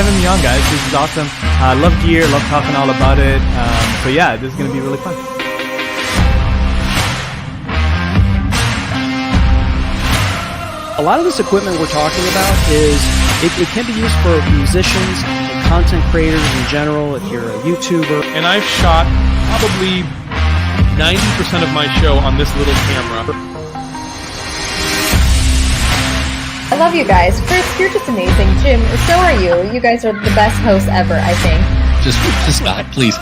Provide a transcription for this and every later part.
having me on, guys. This is awesome. I love gear, love talking all about it. So yeah, this is going to be really fun. A lot of this equipment we're talking about it can be used for musicians and content creators in general, if you're a YouTuber. And I've shot probably 90% of my show on this little camera. I love you guys. Chris, you're just amazing. Jim, so are you. You guys are the best hosts ever, I think. Just stop, please.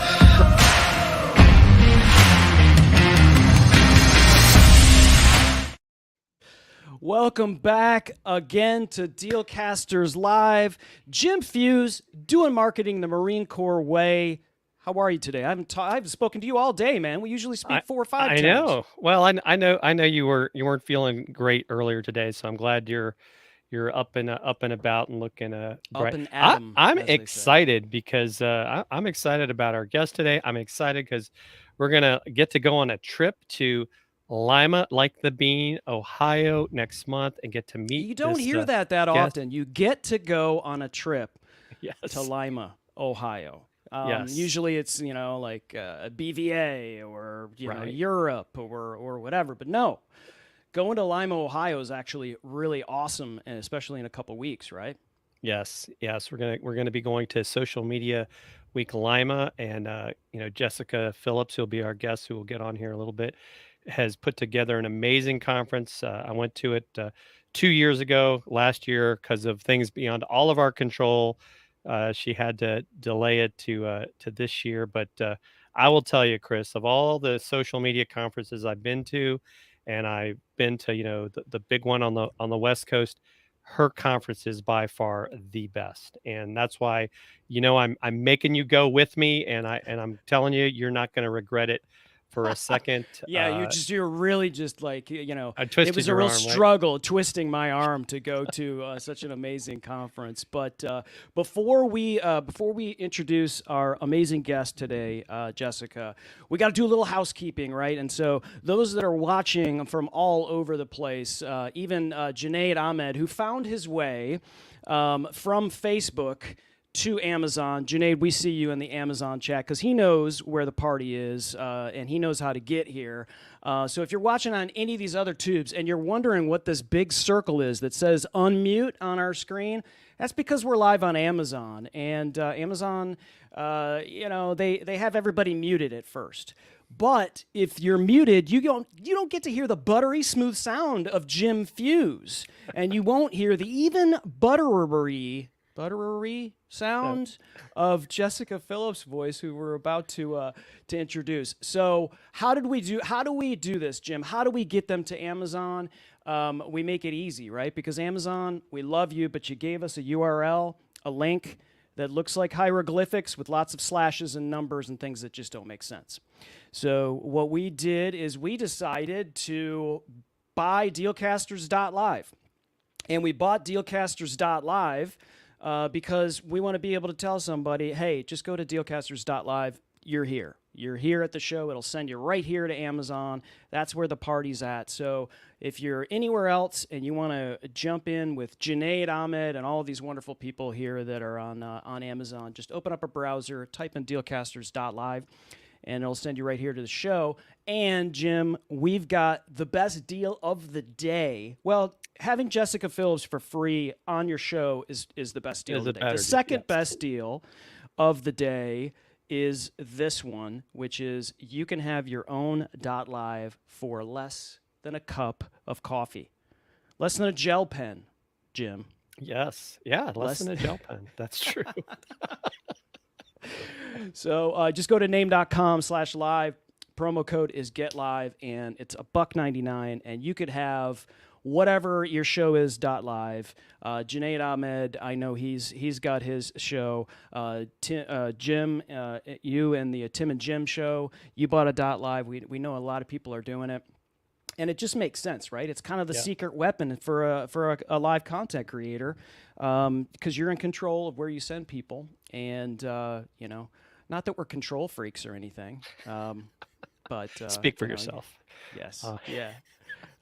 Welcome back again to Dealcasters Live. Jim Fuse, doing marketing the Marine Corps way. How are you today? I haven't spoken to you all day, man. We usually speak 4 or 5 times. I know. Well, I know you weren't feeling great earlier today, so I'm glad you're up and about and looking bright. Up and at 'em, I'm as they say. excited because I'm excited about our guest today. I'm excited because we're gonna get to go on a trip to Lima, like the Bean, Ohio next month, and get to meet. You don't this, hear that guest. often. You get to go on a trip Yes. to Lima, Ohio. Yes. Usually it's, like a BVA or, Right. Europe or whatever. But no, going to Lima, Ohio is actually really awesome, and especially in a couple weeks, right? Yes. We're gonna be going to Social Media Week Lima, and Jessika Phillips, who'll be our guest, who will get on here a little bit, has put together an amazing conference. I went to it 2 years ago, last year, because of things beyond all of our control. She had to delay it to this year, but I will tell you, Chris, of all the social media conferences I've been to, and I've been to the big one on the West Coast, her conference is by far the best, and that's why I'm making you go with me, and I'm telling you, you're not going to regret it for a second. Yeah, you're really just like, I it twisted was a your real arm, right? struggle twisting my arm to go to such an amazing conference. But before we introduce our amazing guest today, Jessika, we got to do a little housekeeping, right? And so those that are watching from all over the place, even Junaid Ahmed, who found his way from Facebook to Amazon. Junaid, we see you in the Amazon chat because he knows where the party is and he knows how to get here. So if you're watching on any of these other tubes and you're wondering what this big circle is that says unmute on our screen, that's because we're live on Amazon. And Amazon, they have everybody muted at first. But if you're muted, you don't get to hear the buttery smooth sound of Jim Fuse. And you won't hear the even buttery sound of Jessika Phillips' voice, who we're about to introduce. So how do we do this, Jim? How do we get them to Amazon? We make it easy, right? Because Amazon, we love you, but you gave us a URL, a link that looks like hieroglyphics with lots of slashes and numbers and things that just don't make sense. So what we did is we decided to buy Dealcasters.live. And we bought Dealcasters.live because we want to be able to tell somebody, hey, just go to Dealcasters.live. You're here. You're here at the show. It'll send you right here to Amazon. That's where the party's at. So if you're anywhere else and you want to jump in with Junaid Ahmed and all these wonderful people here that are on Amazon, just open up a browser, type in Dealcasters.live, and it'll send you right here to the show. And, Jim, we've got the best deal of the day. Well, having Jessika Phillips for free on your show is the best deal of the day. The second best deal of the day is this one, which is you can have your own .live for less than a cup of coffee. Less than a gel pen, Jim. Yes. Yeah, less than a gel pen. That's true. So just go to name.com/live. Promo code is GetLive, and it's $1.99, and you could have whatever your show is .live. Junaid Ahmed, I know he's got his show. Jim, you and the Tim and Jim show, you bought a .live. We know a lot of people are doing it. And it just makes sense, right? It's kind of the secret weapon for a live content creator, because you're in control of where you send people, and not that we're control freaks or anything, but speak for yourself. Yes, yeah.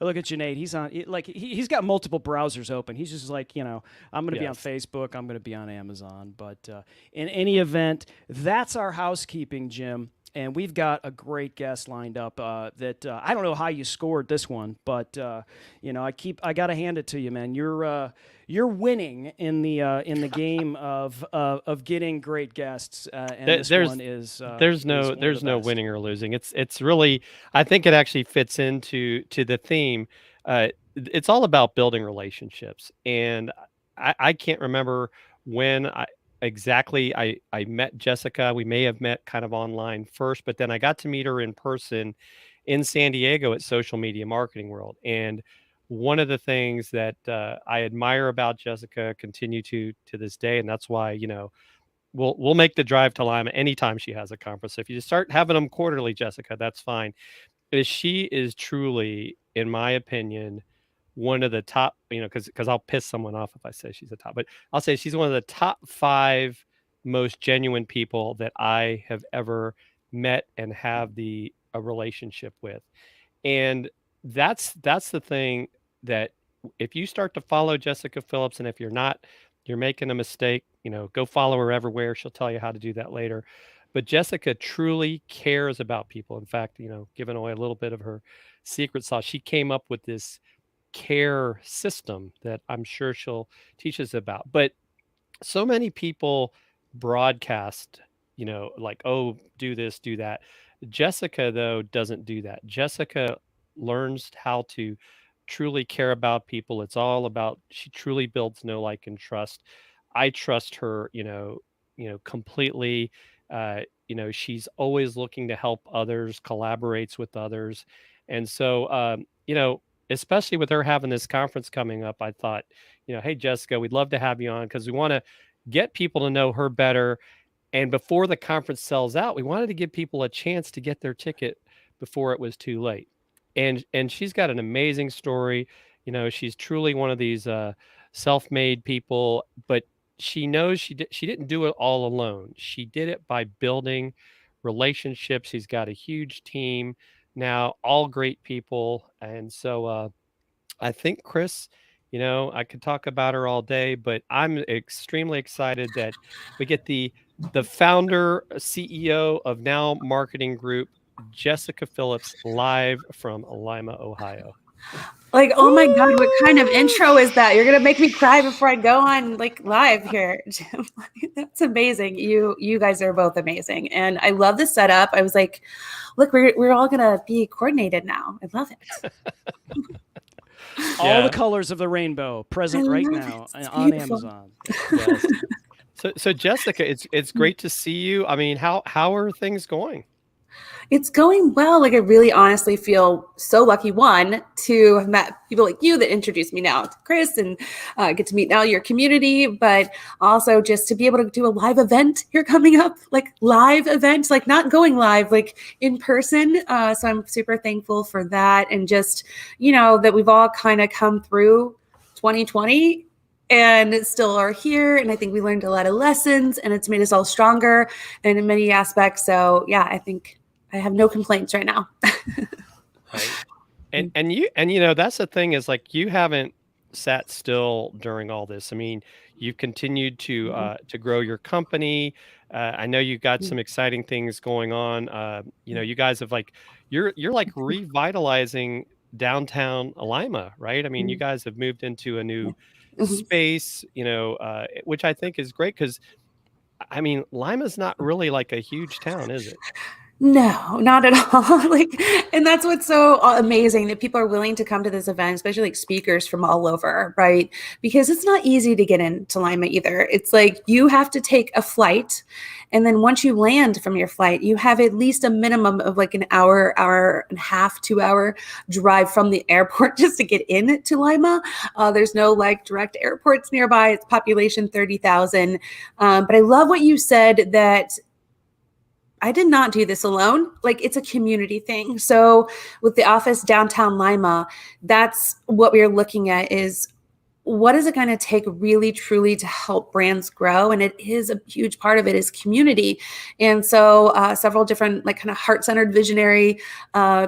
look at Junaid. He's on he's got multiple browsers open. He's just like, I'm going to be on Yes. Facebook. I'm going to be on Amazon. But in any event, that's our housekeeping, Jim. And we've got a great guest lined up that I don't know how you scored this one, but I got to hand it to you, man. You're winning in the game of getting great guests, and this one is there's no winning or losing. It's really, I think it actually fits into the theme. It's all about building relationships, and I can't remember when I met Jessika. We may have met kind of online first, but then I got to meet her in person in San Diego at Social Media Marketing World. And one of the things that I admire about Jessika, continue to this day, and that's why we'll make the drive to Lima anytime she has a conference. If you just start having them quarterly, Jessika, that's fine. Is she is truly, in my opinion, one of the top, because I'll piss someone off if I say she's the top, but I'll say she's one of the top 5 most genuine people that I have ever met and have a relationship with. And that's the thing, that if you start to follow Jessika Phillips, and if you're not, you're making a mistake, go follow her everywhere. She'll tell you how to do that later. But Jessika truly cares about people. In fact, giving away a little bit of her secret sauce, she came up with this care system that I'm sure she'll teach us about. But so many people broadcast, like, oh, do this, do that. Jessika, though, doesn't do that. Jessika learns how to truly care about people. It's all about, she truly builds know, like, and trust. I trust her, completely. She's always looking to help others, collaborates with others. And so, especially with her having this conference coming up, I thought, hey, Jessika, we'd love to have you on, because we want to get people to know her better. And before the conference sells out, we wanted to give people a chance to get their ticket before it was too late. And she's got an amazing story. She's truly one of these self-made people, but she knows she didn't do it all alone. She did it by building relationships. She's got a huge team now, all great people. And so I think, Chris, I could talk about her all day, but I'm extremely excited that we get the founder, CEO of Now Marketing Group, Jessika Phillips, live from Lima, Ohio. Like, oh my God, what kind of intro is that? You're gonna make me cry before I go on live here, Jim. That's amazing. You guys are both amazing, and I love the setup. I was like, look, we're all gonna be coordinated now. I love it. All the colors of the rainbow present right now on Amazon. Yes. So Jessika, it's great to see you. I mean, how are things going? It's going well. I really honestly feel so lucky, one, to have met people like you that introduced me now to Chris, and get to meet now your community, but also just to be able to do a live event here coming up, live events, not going live, in person. So I'm super thankful for that. And just, that we've all kind of come through 2020 and still are here. And I think we learned a lot of lessons, and it's made us all stronger and in many aspects. So yeah, I think I have no complaints right now. Right. And that's the thing, is you haven't sat still during all this. I mean, you've continued to grow your company. I know you've got some exciting things going on. You guys have you're revitalizing downtown Lima, right? I mean, you guys have moved into a new space, which I think is great, because I mean, Lima's not really a huge town, is it? No, not at all. And that's what's so amazing, that people are willing to come to this event, especially speakers from all over, right? Because it's not easy to get into Lima either. It's you have to take a flight, and then once you land from your flight, you have at least a minimum of an hour and a half, 2 hour drive from the airport just to get into Lima. There's no direct airports nearby. It's population 30,000. But I love what you said, that I did not do this alone. It's a community thing. So with the office downtown Lima, that's what we are looking at, is what is it going to take really truly to help brands grow? And it is a huge part of it is community. And so several different like kind of heart-centered visionary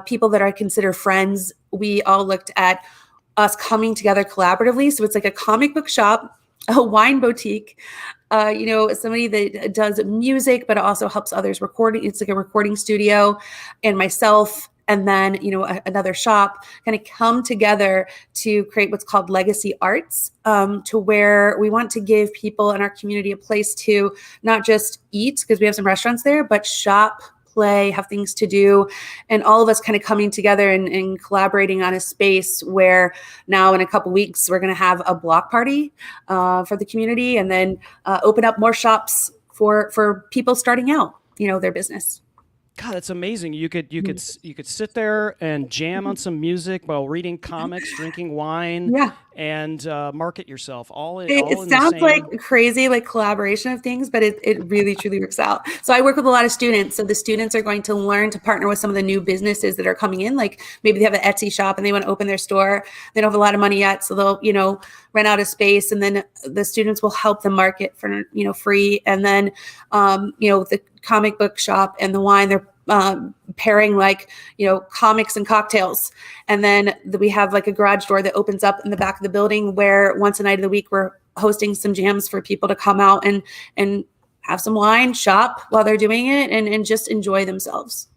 people that I consider friends, we all looked at us coming together collaboratively. So it's like a comic book shop, a wine boutique, somebody that does music, but also helps others recording. It's like a recording studio, and myself, and then, another shop kind of come together to create what's called Legacy Arts, to where we want to give people in our community a place to not just eat, because we have some restaurants there, but shop, play, have things to do, and all of us kind of coming together and collaborating on a space where now in a couple weeks, we're going to have a block party for the community, and then open up more shops for people starting out, their business. God, that's amazing. You could sit there and jam on some music while reading comics, drinking wine, and market yourself. It sounds like crazy, like collaboration of things, but it really truly works out. So I work with a lot of students. So the students are going to learn to partner with some of the new businesses that are coming in. Like maybe they have an Etsy shop and they want to open their store. They don't have a lot of money yet, so they'll rent out a space, and then the students will help them market for free. And then the comic book shop and the wine, they're pairing comics and cocktails. And then we have like a garage door that opens up in the back of the building where once a night of the week, we're hosting some jams for people to come out and have some wine, shop while they're doing it, and just enjoy themselves.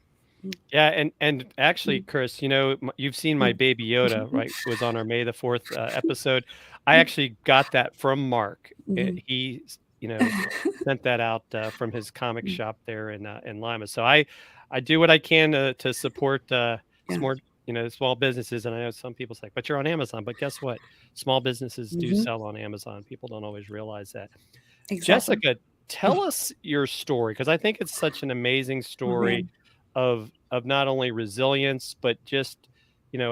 Yeah. And actually, Chris, you've seen my Baby Yoda, right? It was on our May the 4th episode. I actually got that from Mark. He sent that out from his comic shop there in Lima. So I do what I can to support small businesses. And I know some people say, but you're on Amazon. But guess what? Small businesses do sell on Amazon. People don't always realize that. Exactly. Jessica, tell us your story, because I think it's such an amazing story of not only resilience, but just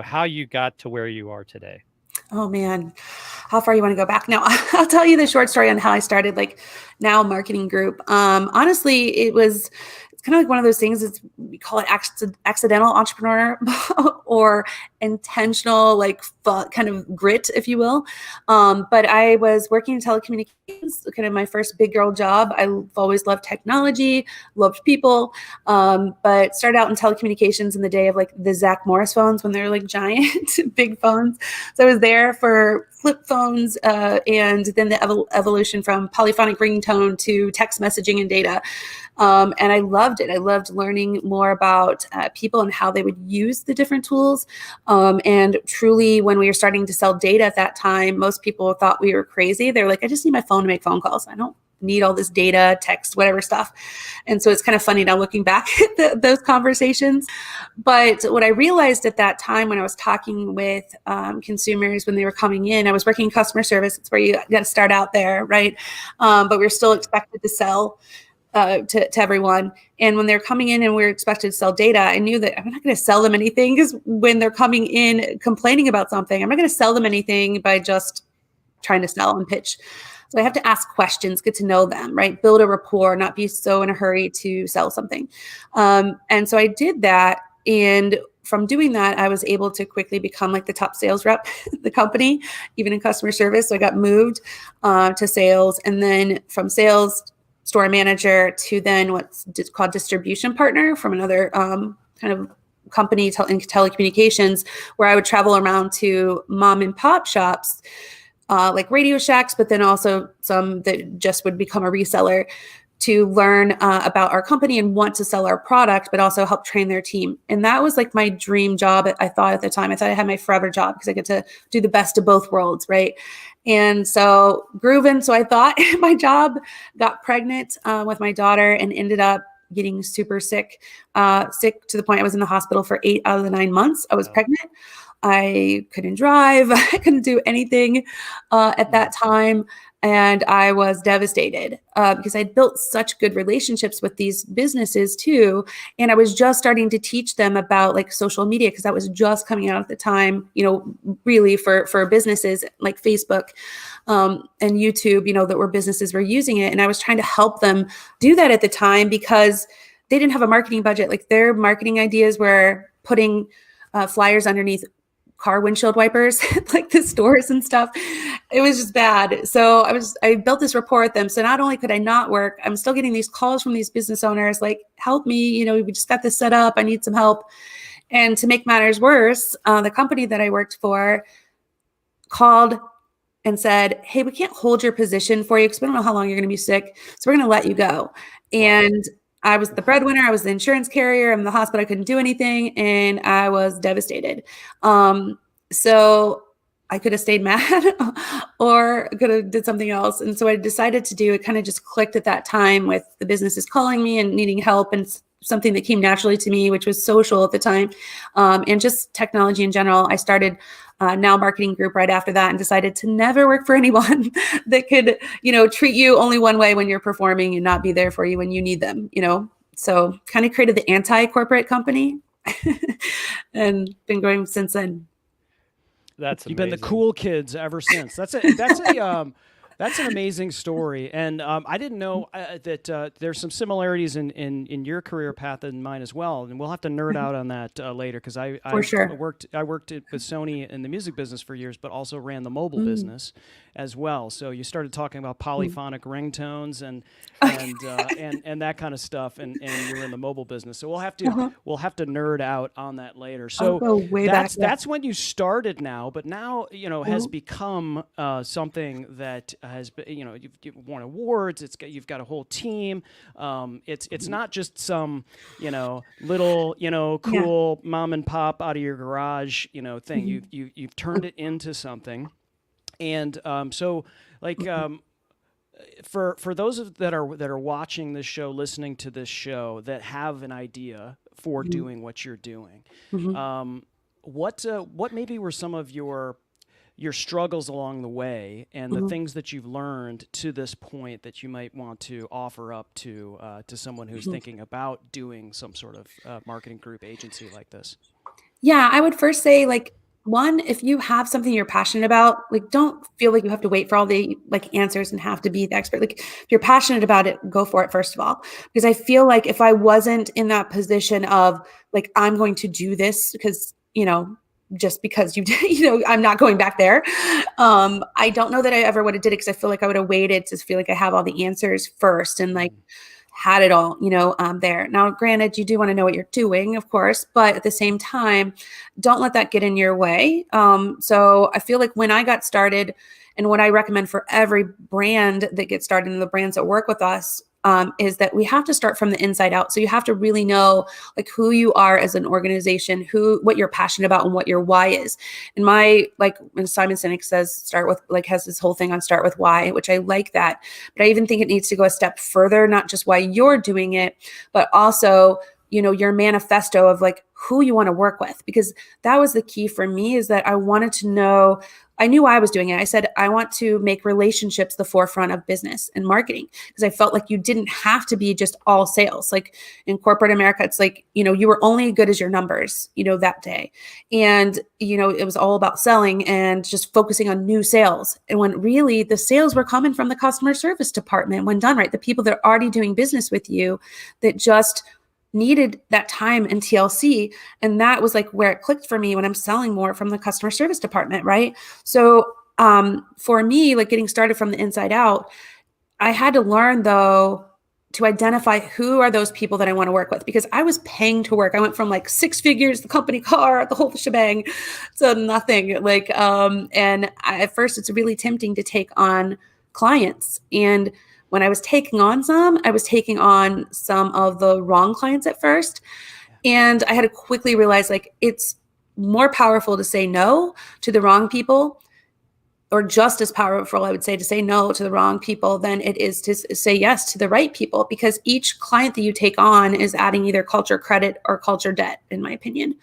how you got to where you are today. Oh man, how far you want to go back? Now, I'll tell you the short story on how I started Now Marketing Group. Honestly, it's kind of like one of those things. We call it accidental entrepreneur or intentional, kind of grit, if you will. But I was working in telecommunications, kind of my first big girl job. I've always loved technology, loved people, but started out in telecommunications in the day of the Zach Morris phones, when they were giant, big phones. So I was there for flip phones, and then the evolution from polyphonic ringtone to text messaging and data. And I loved it. I loved learning more about people and how they would use the different tools. And truly, when we were starting to sell data at that time, most people thought we were crazy. They were like, I just need my phone to make phone calls. I don't need all this data, text, whatever stuff. And so it's kind of funny now looking back at those conversations. But what I realized at that time when I was talking with consumers when they were coming in, I was working in customer service. It's where you got to start out there, right? But we're still expected to sell to everyone. And when they're coming in and we're expected to sell data, I knew that I'm not going to sell them anything, because when they're coming in complaining about something, I'm not going to sell them anything by just trying to sell and pitch. So I have to ask questions, get to know them, right? Build a rapport, not be so in a hurry to sell something. And so I did that. And from doing that, I was able to quickly become the top sales rep in the company, even in customer service. So I got moved to sales, and then from sales, store manager, to then what's called distribution partner from another kind of company in telecommunications, where I would travel around to mom and pop shops, like Radio Shacks, but then also some that just would become a reseller, to learn about our company and want to sell our product, but also help train their team. And that was my dream job. I thought at the time, I thought I had my forever job, because I get to do the best of both worlds, right? And so grooving. So I thought my job, got pregnant with my daughter, and ended up getting super sick to the point I was in the hospital for 8 out of the 9 months I was pregnant. I couldn't drive. I couldn't do anything at that time. And I was devastated because I'd built such good relationships with these businesses too. And I was just starting to teach them about social media, because that was just coming out at the time, really for businesses like Facebook and YouTube, that were businesses were using it. And I was trying to help them do that at the time, because they didn't have a marketing budget. Their marketing ideas were putting flyers underneath car windshield wipers, the stores and stuff. it was just bad. So I built this rapport with them. So not only could I not work, I'm still getting these calls from these business owners, like, help me, we just got this set up. I need some help. And to make matters worse, the company that I worked for called and said, hey, we can't hold your position for you because we don't know how long you're going to be sick. So we're going to let you go. And I was the breadwinner. I was the insurance carrier. I'm in the hospital. I couldn't do anything. And I was devastated. So I could have stayed mad or could have did something else. And so I decided to do, it kind of just clicked at that time with the businesses calling me and needing help, and something that came naturally to me, which was social at the time, and just technology in general. I started Now Marketing Group right after that and decided to never work for anyone that could, treat you only one way when you're performing and not be there for you when you need them, So kind of created the anti-corporate company and been going since then. That's You've amazing. been the cool kids ever since. That's an amazing story. And I didn't know that there's some similarities in your career path and mine as well. And we'll have to nerd out on that later, because I worked with Sony in the music business for years, but also ran the mobile business as well. So you started talking about polyphonic ringtones and that kind of stuff, and you were in the mobile business. So we'll have to nerd out on that later. So that's when you started Now, but Now has become something that has been, you've won awards. You've got a whole team. It's not just some little cool mom and pop out of your garage thing. You've turned it into something. And for those that are watching this show, listening to this show, that have an idea for doing what you're doing, what maybe were some of your struggles along the way, and the things that you've learned to this point that you might want to offer up to someone who's thinking about doing some sort of marketing group agency like this? Yeah, I would first say, one, if you have something you're passionate about, don't feel like you have to wait for all the answers and have to be the expert. If you're passionate about it, go for it, first of all. Because I feel like if I wasn't in that position of I'm going to do this because, just because I'm not going back there. I don't know that I ever would have did it, because I feel like I would have waited to feel like I have all the answers first and had it all, there. Now, granted, you do want to know what you're doing, of course, but at the same time, don't let that get in your way. So I feel like when I got started, and what I recommend for every brand that gets started and the brands that work with us, is that we have to start from the inside out. So you have to really know who you are as an organization, what you're passionate about, and what your why is. And when Simon Sinek says start with has this whole thing on start with why, which I like that. But I even think it needs to go a step further, not just why you're doing it, but also your manifesto of who you want to work with, because that was the key for me, is that I wanted to know, I knew why I was doing it. I said, I want to make relationships the forefront of business and marketing, because I felt like you didn't have to be just all sales. In corporate America, it's you were only good as your numbers, that day. And, it was all about selling and just focusing on new sales. And when really the sales were coming from the customer service department, when done right, the people that are already doing business with you that just needed that time in TLC. And that was where it clicked for me, when I'm selling more from the customer service department. Right. So for me, getting started from the inside out, I had to learn though, to identify who are those people that I want to work with, because I was paying to work. I went from 6 figures, the company car, the whole shebang, to nothing. At first it's really tempting to take on clients. And when I was taking on some of the wrong clients at first. And I had to quickly realize it's more powerful to say no to the wrong people, or just as powerful, I would say, to say no to the wrong people than it is to say yes to the right people, because each client that you take on is adding either culture credit or culture debt, in my opinion.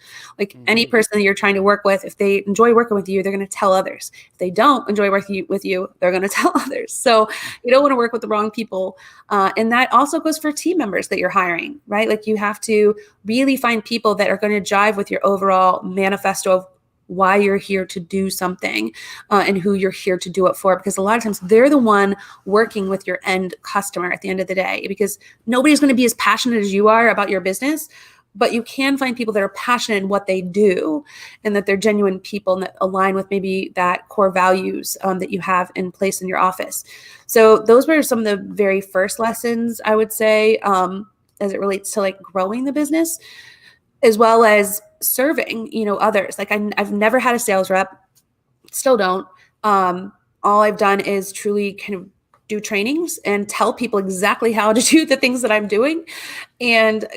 Any person that you're trying to work with, if they enjoy working with you, they're going to tell others. If they don't enjoy working with you, they're going to tell others. So you don't want to work with the wrong people. And that also goes for team members that you're hiring, right? You have to really find people that are going to jive with your overall manifesto of why you're here to do something, and who you're here to do it for. Because a lot of times they're the one working with your end customer at the end of the day, because nobody's going to be as passionate as you are about your business but you can find people that are passionate in what they do and that they're genuine people and that align with maybe that core values that you have in place in your office. So those were some of the very first lessons, I would say, as it relates to like growing the business, as well as serving, others. Like I've never had a sales rep, still don't. All I've done is truly kind of do trainings and tell people exactly how to do the things that I'm doing. And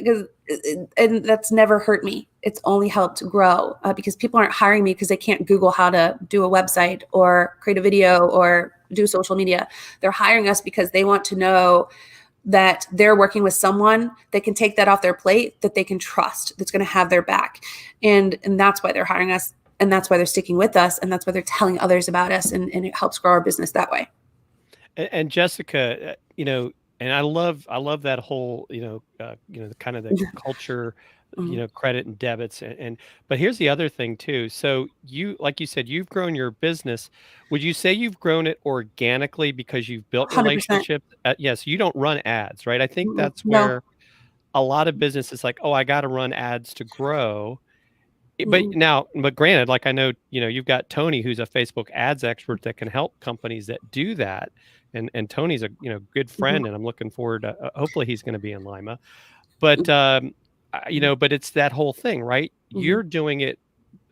that's never hurt me. It's only helped grow because people aren't hiring me because they can't Google how to do a website or create a video or do social media. They're hiring us because they want to know that they're working with someone that can take that off their plate, that they can trust, that's going to have their back. And that's why they're hiring us. And that's why they're sticking with us. And that's why they're telling others about us. And it helps grow our business that way. And Jessika, and I love that whole, kind of the culture, credit and debits. But here's the other thing too. So like you said, you've grown your business. Would you say you've grown it organically because you've built 100%. relationships? Yes. You don't run ads, right? I think that's where a lot of businesses like, oh, I got to run ads to grow. But granted, like I know, you've got Tony, who's a Facebook ads expert that can help companies that do that. And Tony's a good friend, and I'm looking forward to hopefully he's going to be in Lima. But but it's that whole thing, right? You're doing it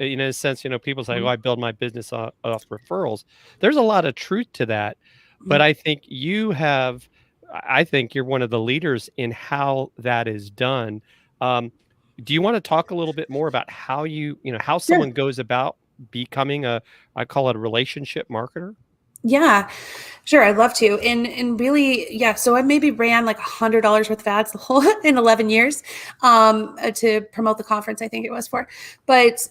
in a sense. People say, "Oh, I build my business off referrals." There's a lot of truth to that, but I think I think you're one of the leaders in how that is done. Do you want to talk a little bit more about how how someone goes about becoming I call it a relationship marketer? Yeah, sure. I'd love to. And really, so I maybe ran like $100 worth of ads in 11 years to promote the conference, I think it was for. But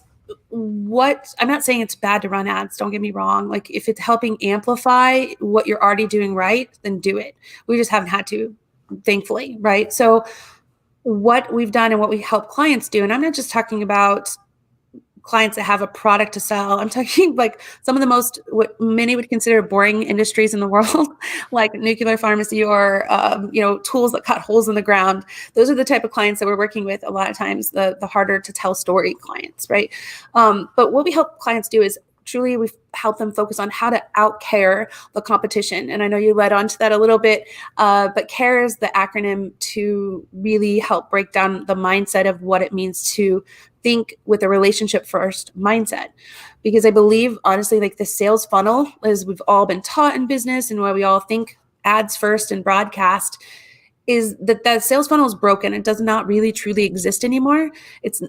I'm not saying it's bad to run ads. Don't get me wrong. Like if it's helping amplify what you're already doing right, then do it. We just haven't had to, thankfully. Right. So what we've done and what we help clients do, and I'm not just talking about clients that have a product to sell. I'm talking like some of the most, what many would consider boring industries in the world, like nuclear pharmacy or, tools that cut holes in the ground. Those are the type of clients that we're working with a lot of times, the harder to tell story clients, right? But what we help clients do is truly we help them focus on how to out-care the competition. And I know you led on to that a little bit, but CARE is the acronym to really help break down the mindset of what it means to think with a relationship first mindset. Because I believe, honestly, like the sales funnel, as we've all been taught in business and why we all think ads first and broadcast, is that sales funnel is broken. It does not really truly exist anymore.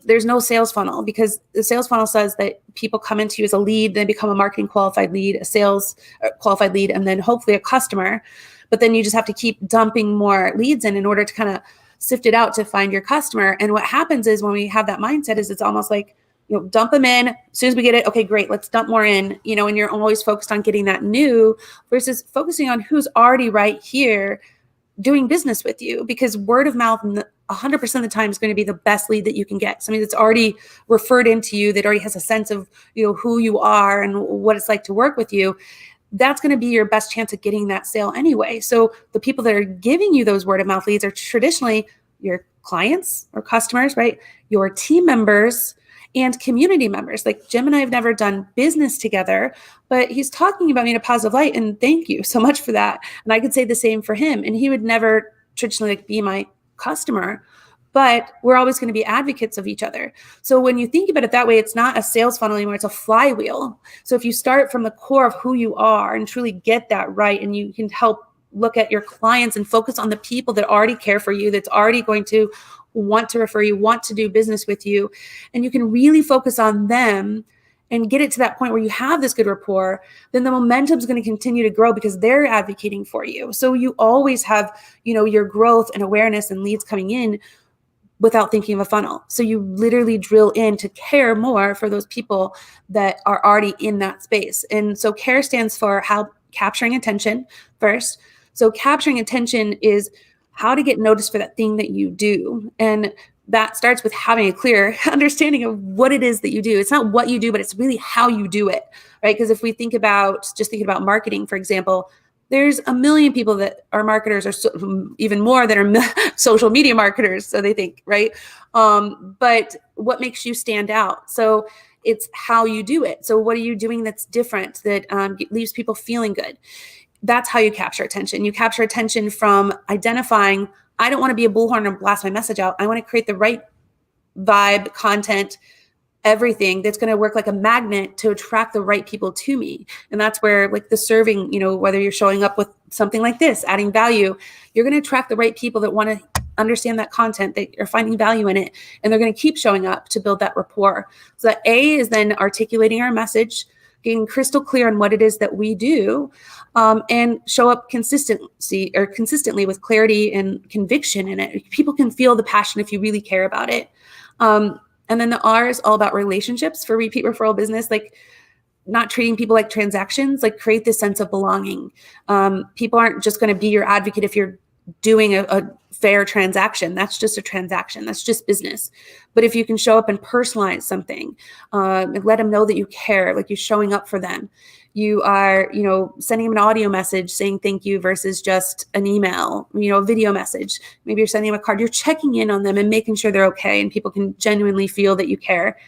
There's no sales funnel because the sales funnel says that people come into you as a lead, then become a marketing qualified lead, a sales qualified lead, and then hopefully a customer. But then you just have to keep dumping more leads in order to kind of sift it out to find your customer. And what happens is when we have that mindset is it's almost like, dump them in. As soon as we get it, okay, great, let's dump more in, and you're always focused on getting that new versus focusing on who's already right here doing business with you, because word of mouth 100% of the time is going to be the best lead that you can get. Somebody that's already referred into you, that already has a sense of, who you are and what it's like to work with you. That's going to be your best chance of getting that sale anyway. So the people that are giving you those word of mouth leads are traditionally your clients or customers, right? Your team members and community members. Like Jim and I have never done business together, but he's talking about me in a positive light. And thank you so much for that. And I could say the same for him. And he would never traditionally be my customer, but we're always going to be advocates of each other. So when you think about it that way, it's not a sales funnel anymore, it's a flywheel. So if you start from the core of who you are and truly get that right, and you can help look at your clients and focus on the people that already care for you, that's already going to want to refer you, want to do business with you, and you can really focus on them and get it to that point where you have this good rapport, then the momentum is going to continue to grow because they're advocating for you. So you always have, your growth and awareness and leads coming in without thinking of a funnel. So you literally drill in to care more for those people that are already in that space. And so CARE stands for capturing attention first. So capturing attention is how to get noticed for that thing that you do. And that starts with having a clear understanding of what it is that you do. It's not what you do, but it's really how you do it, right? Because if we think about marketing, for example, There's a million people that are marketers, or even more that are social media marketers. So they think, right? But what makes you stand out? So it's how you do it. So what are you doing that's different, that leaves people feeling good? That's how you capture attention. You capture attention from identifying, I don't want to be a bullhorn and blast my message out. I want to create the right vibe, content, everything that's going to work like a magnet to attract the right people to me. And that's where, like, the serving, whether you're showing up with something like this, adding value, you're going to attract the right people that want to understand that content, that are finding value in it, and they're going to keep showing up to build that rapport. So that A is then articulating our message, getting crystal clear on what it is that we do, and show up consistently with clarity and conviction in it. People can feel the passion if you really care about it. And then the R is all about relationships for repeat referral business, like not treating people like transactions, like create this sense of belonging. People aren't just going to be your advocate if you're doing a fair transaction. That's just a transaction. That's just business. But if you can show up and personalize something, and let them know that you care, like you're showing up for them. You are, sending them an audio message saying thank you versus just an email, a video message. Maybe you're sending them a card. You're checking in on them and making sure they're okay, and people can genuinely feel that you care.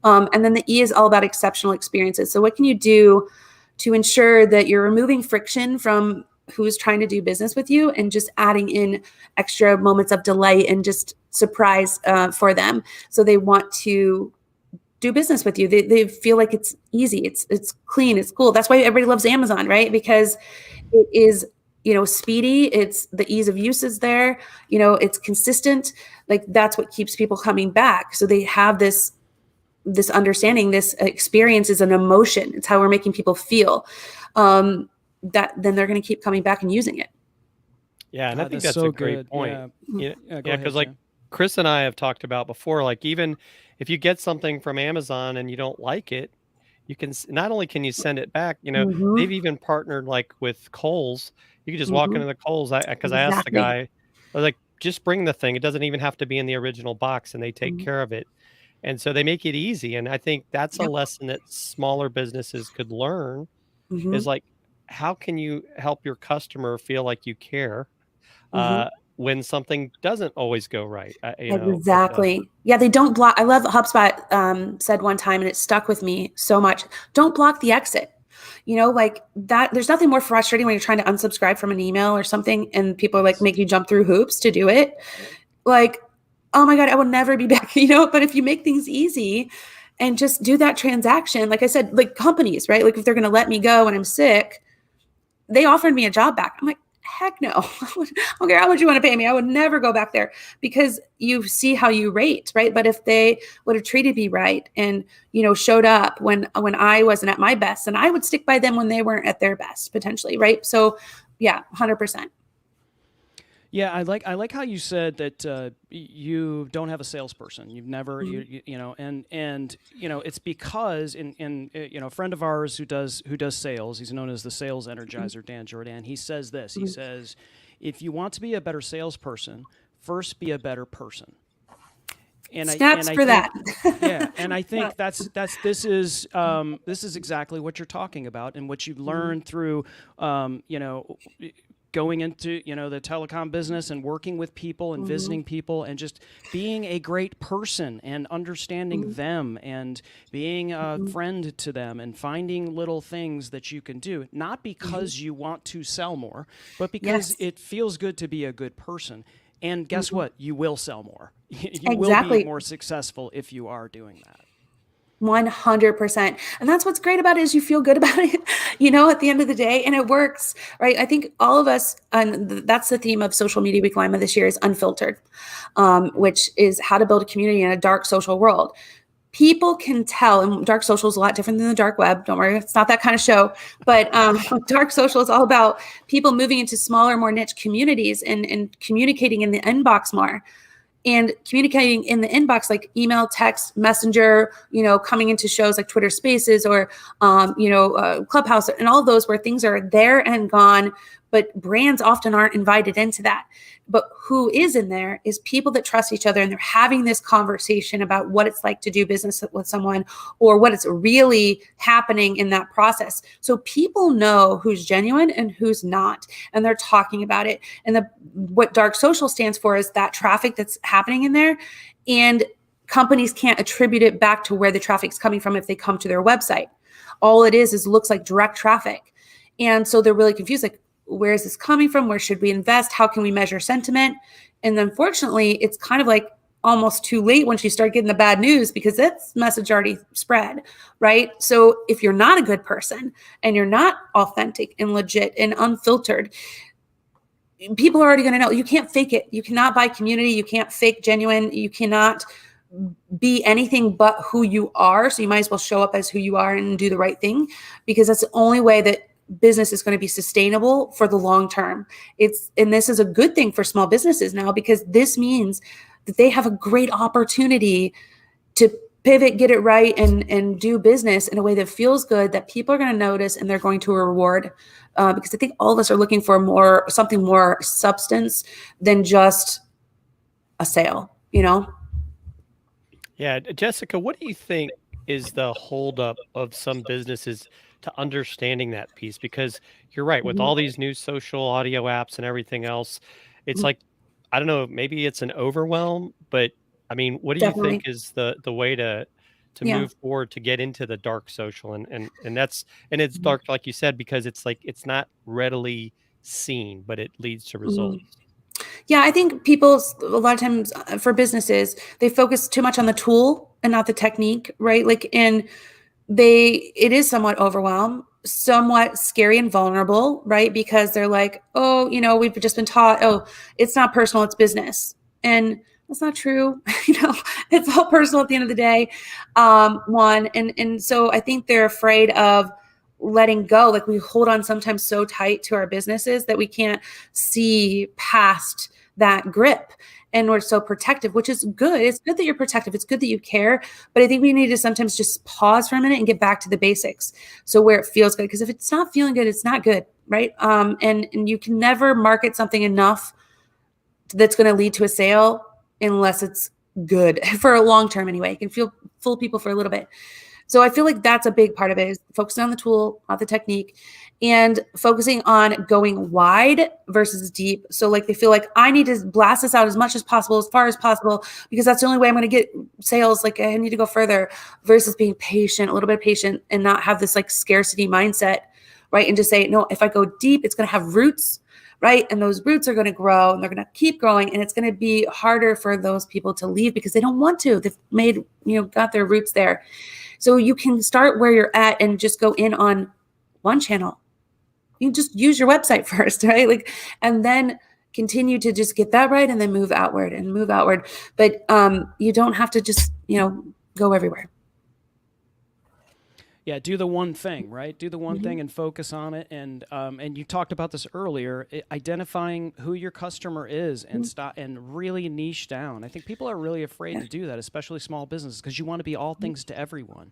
And then the E is all about exceptional experiences. So what can you do to ensure that you're removing friction from who's trying to do business with you, and just adding in extra moments of delight and just surprise for them, so they want to do business with you. They feel like it's easy, it's clean, it's cool. That's why everybody loves Amazon, right? Because it is, speedy. It's the ease of use is there. It's consistent. Like, that's what keeps people coming back. So they have this understanding, this experience is an emotion. It's how we're making people feel. That then they're going to keep coming back and using it. Yeah, and I think that's so a great good. point. Yeah, Because like Chris and I have talked about before, like, even if you get something from Amazon and you don't like it, you can not only can you send it back, they've even partnered like with Kohl's. You can just walk into the Kohl's. Because I asked the guy, I was like, just bring the thing. It doesn't even have to be in the original box, and they take care of it. And so they make it easy. And I think that's a lesson that smaller businesses could learn, is like, how can you help your customer feel like you care when something doesn't always go right? Exactly. Yeah, they don't block. I love HubSpot said one time, and it stuck with me so much. Don't block the exit. Like that. There's nothing more frustrating when you're trying to unsubscribe from an email or something, and people are like make you jump through hoops to do it. Like, oh my God, I will never be back. But if you make things easy and just do that transaction, like I said, like companies, right? Like if they're going to let me go when I'm sick, they offered me a job back. I'm like, heck no. I don't care how much you want to pay me. I would never go back there, because you see how you rate, right? But if they would have treated me right and, showed up when I wasn't at my best, and I would stick by them when they weren't at their best potentially, right? So yeah, 100%. Yeah, I like how you said that you don't have a salesperson. You've never, and it's because in a friend of ours who does sales. He's known as the sales energizer, Dan Jordan. He says this. He says, if you want to be a better salesperson, first be a better person. And Snaps I for that. Yeah, and I think this is exactly what you're talking about, and what you've learned through going into the telecom business and working with people and visiting people and just being a great person and understanding them and being a friend to them and finding little things that you can do, not because you want to sell more, but because it feels good to be a good person. And guess what? You will sell more. You will be more successful if you are doing that. 100%. And that's what's great about it, is you feel good about it, at the end of the day, and it works, right? I think all of us, and that's the theme of Social Media Week Lima this year, is unfiltered, which is how to build a community in a dark social world. People can tell, and dark social is a lot different than the dark web. Don't worry, it's not that kind of show. But dark social is all about people moving into smaller, more niche communities and communicating in the inbox more. And communicating in the inbox, like email, text, messenger, coming into shows like Twitter Spaces or, Clubhouse, and all those where things are there and gone but brands often aren't invited into that. But who is in there is people that trust each other, and they're having this conversation about what it's like to do business with someone, or what it's really happening in that process. So people know who's genuine and who's not, and they're talking about it. And what dark social stands for is that traffic that's happening in there, and companies can't attribute it back to where the traffic's coming from if they come to their website. All it is looks like direct traffic. And so they're really confused, like, where is this coming from? Where should we invest? How can we measure sentiment? And unfortunately, it's kind of like almost too late once you start getting the bad news, because that message already spread, right? So if you're not a good person and you're not authentic and legit and unfiltered, people are already going to know. You can't fake it. You cannot buy community. You can't fake genuine. You cannot be anything but who you are. So you might as well show up as who you are and do the right thing, because that's the only way that business is going to be sustainable for the long term. And this is a good thing for small businesses now, because this means that they have a great opportunity to pivot, get it right, and do business in a way that feels good, that people are going to notice and they're going to reward. Because I think all of us are looking for something more substance than just a sale, you know? Yeah, Jessica, what do you think is the holdup of some businesses to understanding that piece? Because you're right, with all these new social audio apps and everything else, it's like, I don't know, maybe it's an overwhelm, but I mean, what do you Definitely. think is the way to Yeah. move forward to get into the dark social? And it's dark, like you said, because it's like, it's not readily seen, but it leads to results. Yeah, I think people, a lot of times for businesses, they focus too much on the tool and not the technique, right? Like, and it is somewhat overwhelmed, somewhat scary and vulnerable, right? Because they're like, oh, we've just been taught, oh, it's not personal, it's business. And that's not true. It's all personal at the end of the day. And so I think they're afraid of letting go. Like, we hold on sometimes so tight to our businesses that we can't see past that grip. And we're so protective, which is good. It's good that you're protective. It's good that you care. But I think we need to sometimes just pause for a minute and get back to the basics. So where it feels good, because if it's not feeling good, it's not good, right? And you can never market something enough that's going to lead to a sale unless it's good for a long term anyway. It can fool people for a little bit. So I feel like that's a big part of it, is focusing on the tool, not the technique, and focusing on going wide versus deep. So like, they feel like, I need to blast this out as much as possible, as far as possible, because that's the only way I'm going to get sales. Like, I need to go further, versus being patient, a little bit patient, and not have this like scarcity mindset, right? And just say, no, if I go deep, it's going to have roots, right? And those roots are going to grow, and they're going to keep growing. And it's going to be harder for those people to leave because they don't want to. They've got their roots there. So you can start where you're at and just go in on one channel. You just use your website first, right? Like, and then continue to just get that right, and then move outward. But you don't have to just, go everywhere. Yeah, do the one thing, right? Do the one thing and focus on it. And you talked about this earlier, identifying who your customer is and stop and really niche down. I think people are really afraid to do that, especially small businesses, because you want to be all things to everyone.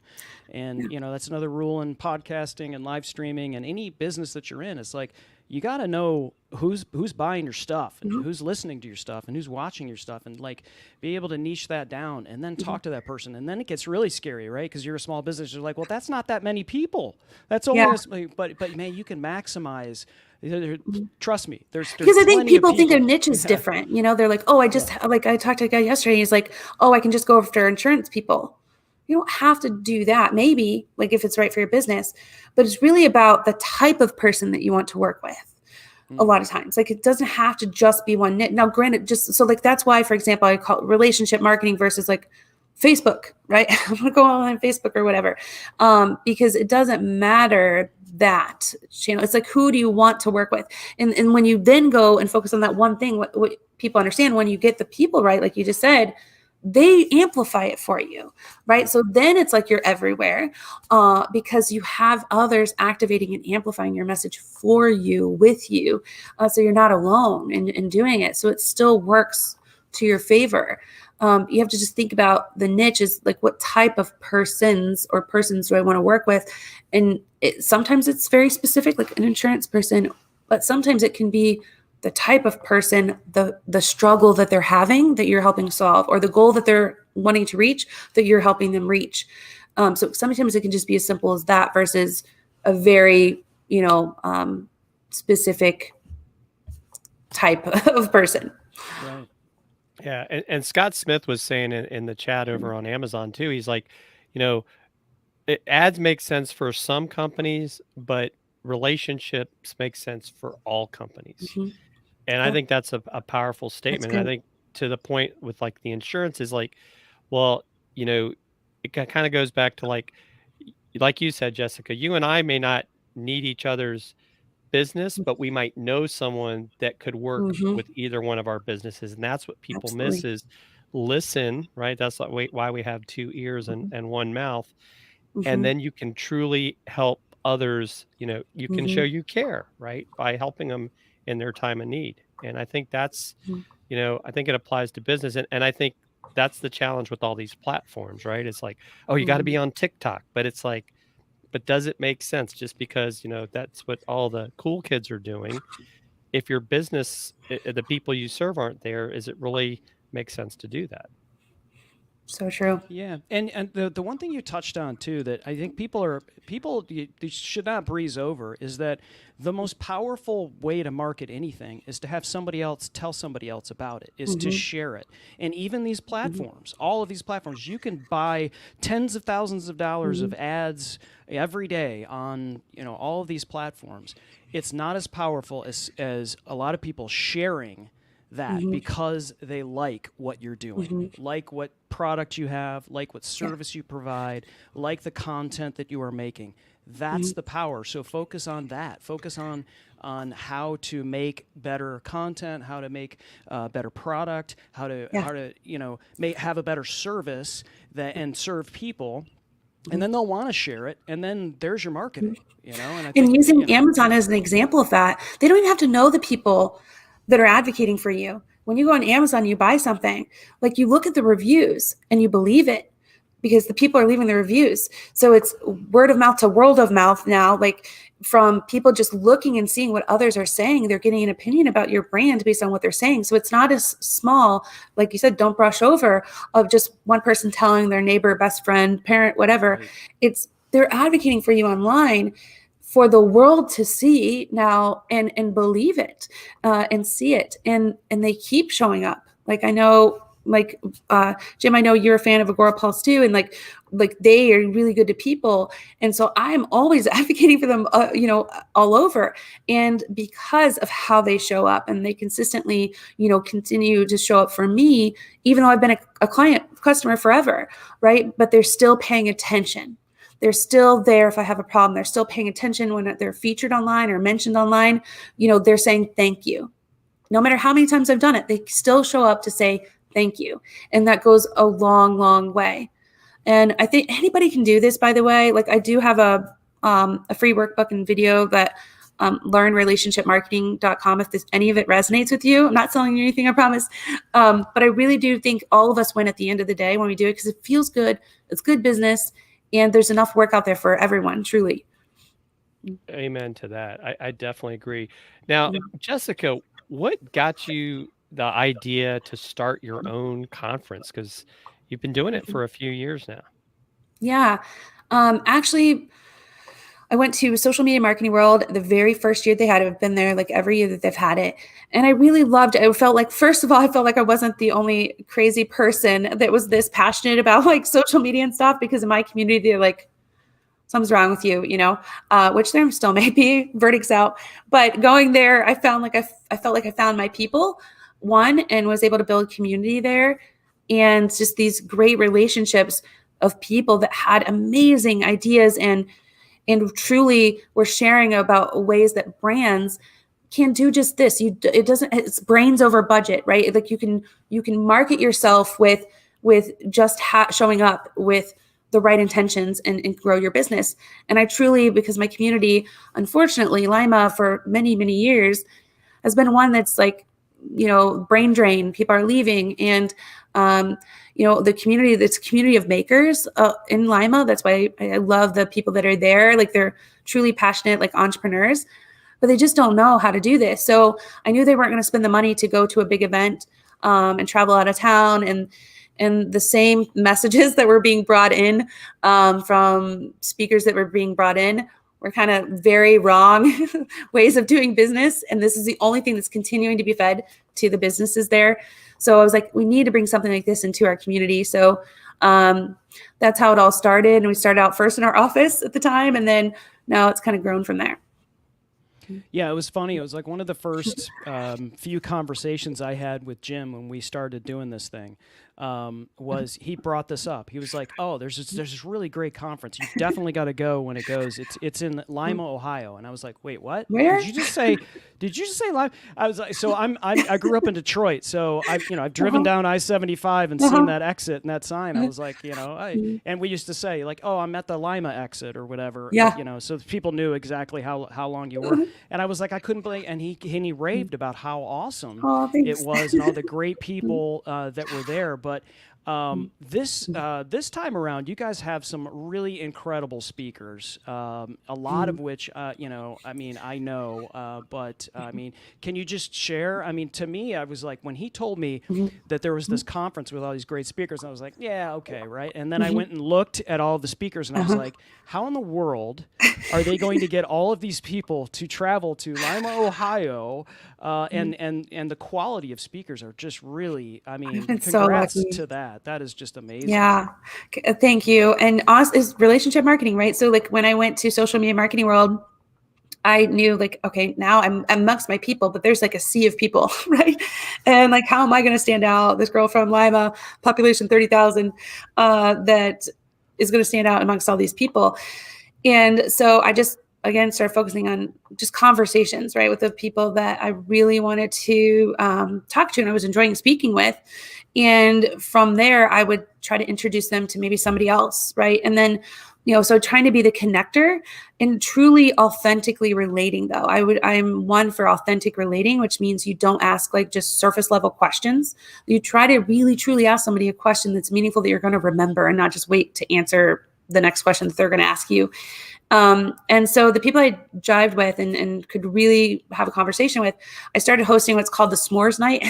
And that's another rule in podcasting and live streaming and any business that you're in. It's like, you got to know who's buying your stuff and who's listening to your stuff and who's watching your stuff, and like be able to niche that down and then talk to that person. And then it gets really scary, right? Because you're a small business. You're like, well, that's not that many people. That's only, but man, you can maximize. Trust me. There's because I think people think their people. niche is different. They're like, oh, I talked to a guy yesterday. He's like, oh, I can just go after insurance people. You don't have to do that. Maybe, like, if it's right for your business, but it's really about the type of person that you want to work with. A lot of times, like, it doesn't have to just be one niche. Now, granted, just so like, that's why, for example, I call it relationship marketing versus like Facebook, right? I'm gonna go on Facebook or whatever, because it doesn't matter that channel. It's like, who do you want to work with? And when you then go and focus on that one thing, what people understand, when you get the people right, like you just said, they amplify it for you, right? So then it's like you're everywhere, because you have others activating and amplifying your message for you, with you. So you're not alone in doing it. So it still works to your favor. You have to just think about the niche is like, what type of persons do I want to work with? And sometimes it's very specific, like an insurance person but sometimes it can be the type of person, the struggle that they're having that you're helping solve, or the goal that they're wanting to reach that you're helping them reach. So sometimes it can just be as simple as that versus a very, specific type of person. Right. Yeah, and Scott Smith was saying in the chat over on Amazon too. He's like, ads make sense for some companies, but relationships make sense for all companies. Mhm. And I Yeah. think that's a powerful statement. And I good. think to the point with like the insurance is like, well, it kind of goes back to like you said, Jessica, you and I may not need each other's business, but we might know someone that could work Mhm. with either one of our businesses. And that's what people miss Absolutely. is listen, right? That's why we have two ears Mhm. and one mouth. And Mhm. then you can truly help others. You can show Mhm. you care, right? By helping them in their time of need. And I think that's, Mhm. I think it applies to business. And I think that's the challenge with all these platforms, right? It's like, oh, you got to Mhm. be on TikTok, but it's like, but does it make sense just because, that's what all the cool kids are doing? If your business, the people you serve aren't there, is it really make sense to do that? So true. Yeah, and the one thing you touched on too that I think people you should not breeze over is that the most powerful way to market anything is to have somebody else tell somebody else about it, is to Mhm. share it. And even these Mhm. platforms, all of these platforms, you can buy tens of thousands of dollars of Mhm. ads every day on all of these platforms. It's not as powerful as a lot of people sharing that Mhm. because they like what you're doing, Mhm. like what product you have, like what Yeah. service you provide, like the content that you are making. That's Mhm. the power. So focus on that. Focus on how to make better content, how to make better product, how to Yeah. have a better service and serve people. And Mhm. then they'll want to share it, and then there's your marketing. And I And think using Amazon as an example of that, they don't even have to know the people that are advocating for you. When you go on Amazon, you buy something, like you look at the reviews and you believe it because the people are leaving the reviews. So it's word of mouth to world of mouth now, like from people just looking and seeing what others are saying. They're getting an opinion about your brand based on what they're saying. So it's not as small, like you said, don't brush over of just one person telling their neighbor, best friend, parent, whatever. Right. It's they're advocating for you online for the world to see now and believe it and see it and they keep showing up. Like I know, like Jim, I know you're a fan of Agora Pulse too, and like they are really good to people, and so I'm always advocating for them, all over, and because of how they show up and they consistently, continue to show up for me, even though I've been a customer forever, right? But they're still paying attention. They're still there if I have a problem. They're still paying attention when they're featured online or mentioned online. They're saying thank you. No matter how many times I've done it, they still show up to say thank you. And that goes a long, long way. And I think anybody can do this, by the way. Like I do have a free workbook and video that learnrelationshipmarketing.com if any of it resonates with you. I'm not selling you anything, I promise. But I really do think all of us win at the end of the day when we do it because it feels good. It's good business. And there's enough work out there for everyone, truly. Amen to that. I definitely agree. Now, Jessica, what got you the idea to start your own conference? Because you've been doing it for a few years now. Yeah. Actually, I went to Social Media Marketing World the very first year they had it. I've been there like every year that they've had it. And I really loved it. I felt like, first of all, I felt like I wasn't the only crazy person that was this passionate about like social media and stuff, because in my community, they're like, something's wrong with you, which there still may be, verdicts out. But going there, I found like I felt like I found my people, one, and was able to build community there, and just these great relationships of people that had amazing ideas and truly were sharing about ways that brands can do just this. It's brains over budget, right? Like you can market yourself with just showing up with the right intentions and grow your business. And I truly, because my community, unfortunately, Lima for many, many years has been one that's like, brain drain. People are leaving. And, the community, that's a community of makers in Lima. That's why I love the people that are there. Like they're truly passionate, like entrepreneurs. but they just don't know how to do this. So I knew they weren't going to spend the money to go to a big event and travel out of town, and the same messages that were being brought in from speakers that were being brought in were kind of very wrong ways of doing business. And this is the only thing that's continuing to be fed to the businesses there. So I was like, we need to bring something like this into our community. So that's how it all started. And we started out first in our office at the time, and then now it's kind of grown from there. Yeah, it was funny. It was like one of the first few conversations I had with Jim when we started doing this thing. Was he brought this up? He was like, "Oh, there's this really great conference. You definitely got to go when it goes. It's in Lima, Ohio." And I was like, "Wait, what? Where? Did you just say Lima?" I was like, "So I grew up in Detroit, so I've driven down I-75 and seen that exit and that sign." I was like, and we used to say like, "Oh, I'm at the Lima exit" or whatever. Yeah. So people knew exactly how long you were. And I was like, I couldn't believe. And he raved about how awesome it was and all the great people that were there. But this time around, you guys have some really incredible speakers. A lot of which, I know. But can you just share? I mean, to me, I was like, when he told me that there was this conference with all these great speakers, I was like, yeah, okay, right. And then I went and looked at all the speakers, and I was like, how in the world are they going to get all of these people to travel to Lima, Ohio? And the quality of speakers are just really, congrats to that. That is just amazing. Yeah. Thank you. And is relationship marketing, right? So like when I went to social media marketing world, I knew like, okay, now I'm amongst my people, but there's like a sea of people, right? And like, how am I going to stand out? This girl from Lima, population 30,000, that is going to stand out amongst all these people. And so I just, again, started focusing on just conversations, right, with the people that I really wanted to talk to and I was enjoying speaking with. And from there, I would try to introduce them to maybe somebody else, right? And then, so trying to be the connector and truly authentically relating, though. I'm one for authentic relating, which means you don't ask like just surface level questions. You try to really, truly ask somebody a question that's meaningful that you're going to remember and not just wait to answer the next question that they're going to ask you. And so the people I jived with and could really have a conversation with, I started hosting what's called the S'mores Night.